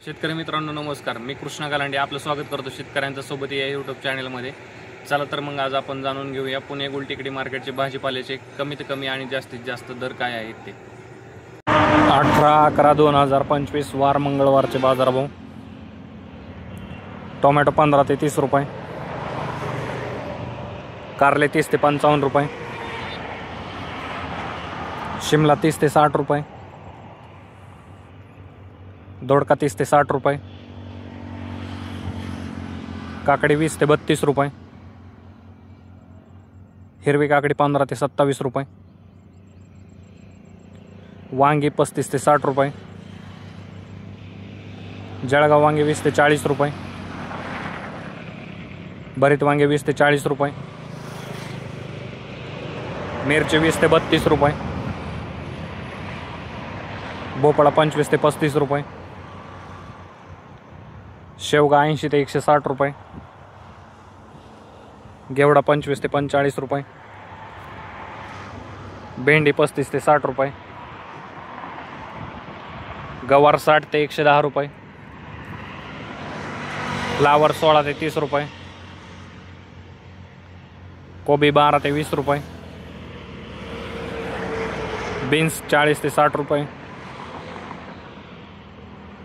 शेतकरी मित्रांनो नमस्कार, मी कृष्णा गालांडे आपलं स्वागत करतो शेतकऱ्यांच्या सोबत या यूट्यूब चॅनलमध्ये। चला तर मग आज आपण जाणून घेऊया पुणे गुलटेकडी मार्केटचे भाजीपाल्याचे कमीत कमी आणि जास्तीत जास्त दर काय आहेत ते। 18/11/2025 वार मंगळवारचे बाजारभाव। टोमॅटो 15 ते 30 रुपये, कारले 30 ते 55 रुपये, शिमला 30 ते 60 रुपये, दोडका 30 ते 60 रुपये, काकडी 20 ते 32 रुपये, हिरवी काकडी 15 ते 27 रुपये, वांगी 35 ते 60 रुपये, जळगाव वांगे 20 ते 40 रुपये, भरीत वांगे 20 ते 40 रुपये, मिरची 20 ते 32 रुपये, भोपळा 25 ते 35 रुपये, शेवगा 80 ते 160 रुपये, घेवडा 25 ते 45 रुपये, भेंडी 35 ते 60 रुपये, गवार 60 ते 110 रुपये, फ्लावर 16 ते 30 रुपये, कोबी 12 ते 20 रुपये, बीन्स 40 ते 60 रुपये,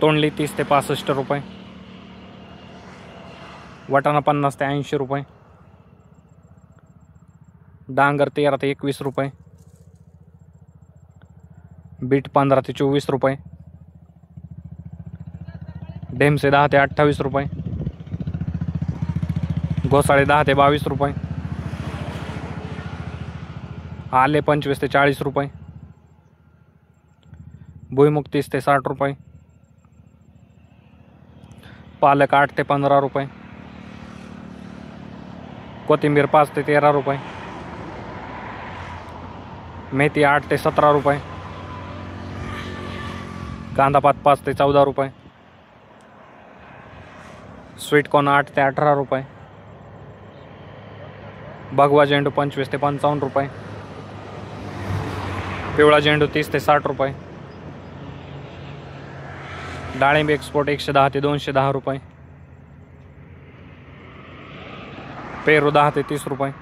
तोंडली 30 ते 65 रुपये, वाटाणा 50 ते 80 रुपये, डांगर 13 ते 21 रुपये, बीट 15 ते 24 रुपये, ढेमसे 10 ते 28 रुपये, घोसाळे 10 ते 22 रुपये, आले 25 ते 40 रुपये, भुईमुग 30 ते 60 रुपये, पालक 8 ते 15 रुपये, कोथिंबीर 5 ते 13 रुपये, मेथी 8 ते 17 रुपये, कांदापात 5 ते 14 रुपये, स्वीटकॉर्न 8 ते 18 रुपये, भगवा झेंडू 25 ते 55 रुपये, पिवळा झेंडू 30 ते 60 रुपये, डाळिंब एक्सपोर्ट 110 ते 210 रुपये, पेरू 10 ते 30 रुपये,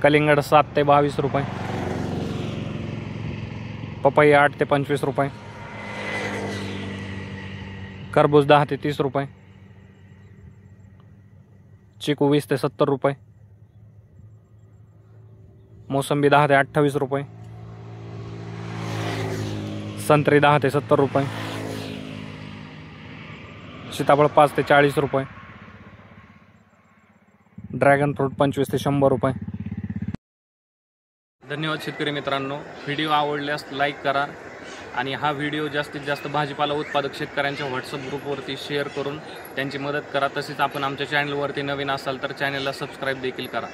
कलिंगड 7 ते 22 रुपये, पपई 8 ते 25 रुपये, खरबूज 10 ते 30 रुपये, चिकू 20 ते 70 रुपये, मोसंबी 10 ते 28 रुपये, संत्री 10 ते 70 रुपये, सीताफळ 5 ते 40 रुपये, ड्रॅगन फ्रूट 25 ते 100 रुपये। धन्यवाद शेतकरी मित्रांनो, व्हिडिओ आवडल्यास लाईक करा आणि हा व्हिडिओ जास्तीत जास्त भाजीपाला उत्पादक शेतकऱ्यांच्या व्हॉट्सअप ग्रुपवरती शेअर करून त्यांची मदत करा। तसेच आपण आमच्या चॅनलवरती नवीन असाल तर चॅनलला सबस्क्राईब देखील करा।